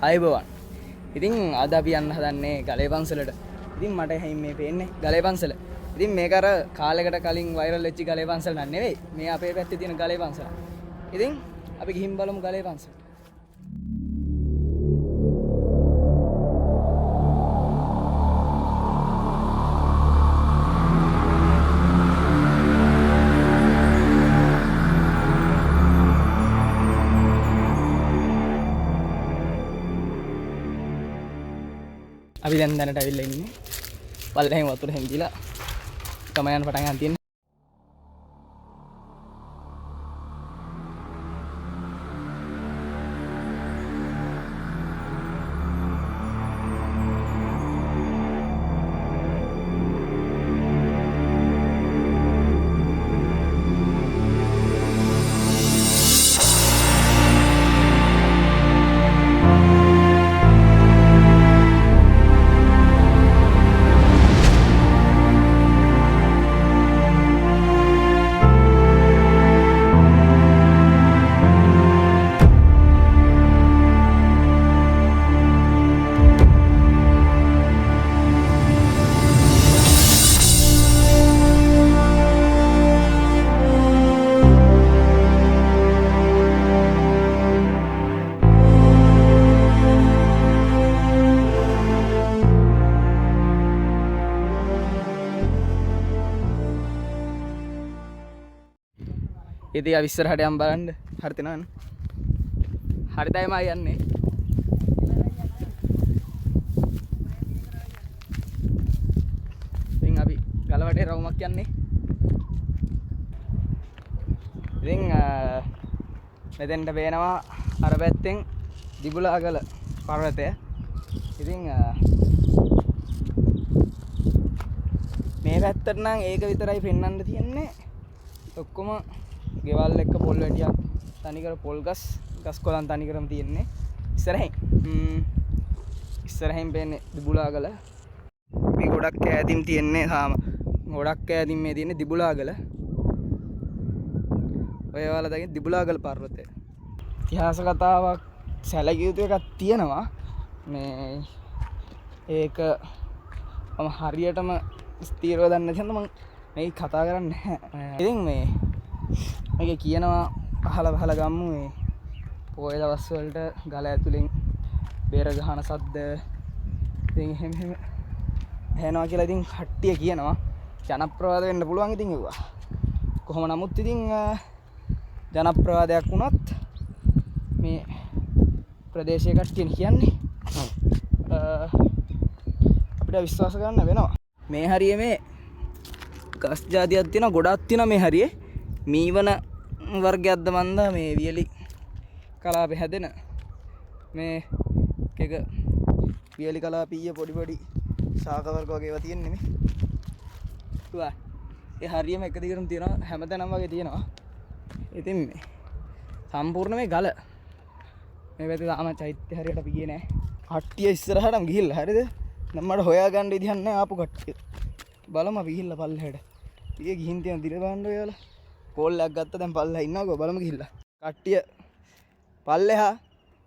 අයබෝවන්. ඉතින් අද අපි යන්න හදන්නේ ගලේ පන්සලට. ඉතින් මට හැම මේ පේන්නේ ගලේ පන්සල. ඉතින් මේක අර කාලයකට කලින් වෛරල් වෙච්ච ගලේ පන්සල නන් නෙවෙයි. මේ අපේ පැත්තේ තියෙන ගලේ පන්සල. ඉතින් අපි ගිහින් බලමු ගලේ පන්සල. අපි දැන් දැනට ඇවිල්ලා ඉන්නේ පල්ලෙහෙන් වතුර හැංගිලා ගම යන පටන් ගන්න තියෙනවා. ඉතින් අපි ඉස්සරහට යම් බලන්න හරි තනවනේ. හරි තමයි යන්නේ. ඉතින් අපි ගලවටේ රවුමක් යන්නේ. ඉතින් මෙතෙන්ට පේනවා අර පැත්තෙන් දිබුලාගල පර්වතය. ඉතින් මේ පැත්තට නම් ඒක විතරයි පෙන්වන්න තියෙන්නේ. ඔක්කොම ගෙවල් එක්ක පොල් වැටියක් තනිකර පොල් ගස් කොළන් තනිකරම තියෙන්නේ. ඉස්සරහින් පේන්නේ දිබුලාගල. මේ ගොඩක් ඈතින් තියෙන්නේ ගොඩක් ඈතින් මේ තියෙන්නේ දිබුලාගල. ඔය වල දකින්න දිබුලාගල පර්වතය. ඉතිහාස කතාවක් සැලකිය යුතු එකක් තියෙනවා. මේ ඒක මම හරියටම ස්ථිරව දන්නේ නැති හින්දා මම මේක කතා කරන්නේ නැහැ. ඉතින් මේක කියනවා පහල ගම්මු මේ පොය දවස් වලට ගල ඇතුලෙන් බේර ගහන සද්ද ඉතින් එහෙම ඇහෙනවා කියලා ඉතින් කට්ටිය කියනවා. ජනප්‍රවාද වෙන්න පුළුවන් ඉතින් ඒවා. කොහොම නමුත් ඉතින් ජනප්‍රවාදයක් වුණත් මේ ප්‍රදේශයේ කට්ටිය කියන්නේ අපිට විශ්වාස කරන්න වෙනවා. මේ හරියේ මේ ගස් జాතියක් තියෙනවා ගොඩක් තියෙනවා මේ හරියේ. මීවන වර්ගයක්ද මන්දා මේ වියලි කලාපේ හැදෙන මේ එක වියලි කලාපීය පොඩි ශාක වර්ග වගේ ඒවා තියෙන්නේ මේ. තුවා ඒ හරියම එක දිගටම තියෙනවා හැමතැනම වගේ තියෙනවා. ඉතින් මේ සම්පූර්ණ මේ ගල මේ පැත්තේ තාම චෛත්‍ය හරියට අපි ගියේ නෑ. කට්ටිය ඉස්සරහටම ගිහිල්ලා හරියද? දැන් මට හොයාගන්න විදිහක් නෑ ආපු කට්ටිය. බලමු අපි ගිහිල්ලා පල්ලෙහාට. ඊයේ ගිහින් තියෙන දිර බාන්න ඔයාලා පොල්ලක් ගත්ත දැන් පල්ලෙහා ඉන්නකෝ බලමු ගිහිල්ලා. කට්ටිය පල්ලෙහා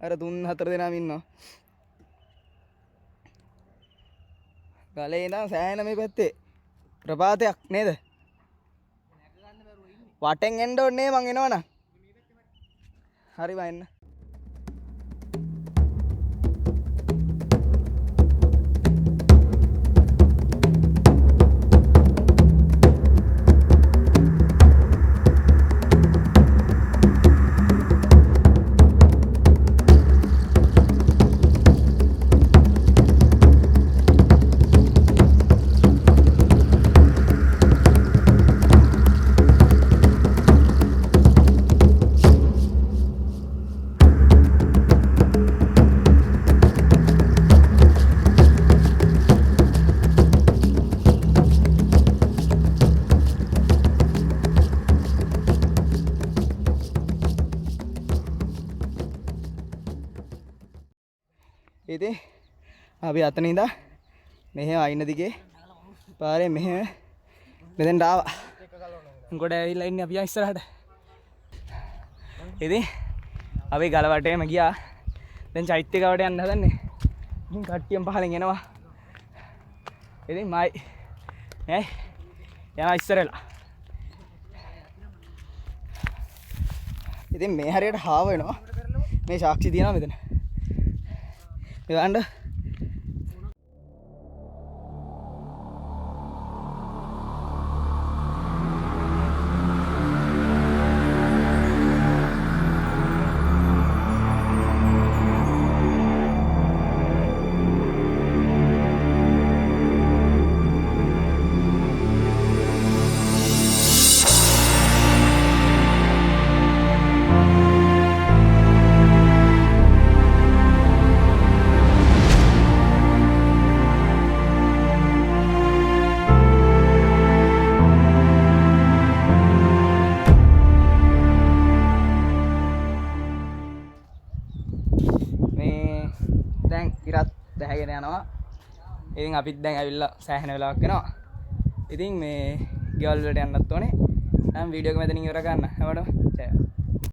අර 3-4 දෙනාම ඉන්නවා. ගලේ ඉඳන් සෑහෙන මේ පැත්තේ ප්‍රපාතයක් නේද? වටෙන් එන්න ඕනේ මං එනවනම්. හරි බා එන්න. ඉතින් අපි අතන ඉඳලා මෙහෙම අයින දිගේ පාරේ මෙහෙම මෙතෙන්ට ආවා. ගොඩ ඇවිල්ලා ඉන්නේ අපි ඉස්සරහට. ඉතින් අපි ගල වටේම ගියා. දැන් චෛත්‍ය ගාවට යන්න හදන්නේ. ඉතින් කට්ටියම පහලින් එනවා. ඉතින් මයි යනවා ඉස්සරලා. ඉතින් මේ හරියට හාව වෙනවා. මේ සාක්ෂි තියෙනවා මෙතන. ඒවන්න දැන් ඉරත් දැහැගෙන යනවා. ඉතින් අපිත් දැන් ඇවිල්ලා සෑහෙන වෙලාවක් යනවා. ඉතින් මේ ගෙවල් වලට යන්නත් ඕනේ. නම් වීඩියෝ එක මෙතනින් ඉවර කරන්න. හැමෝටම ජය.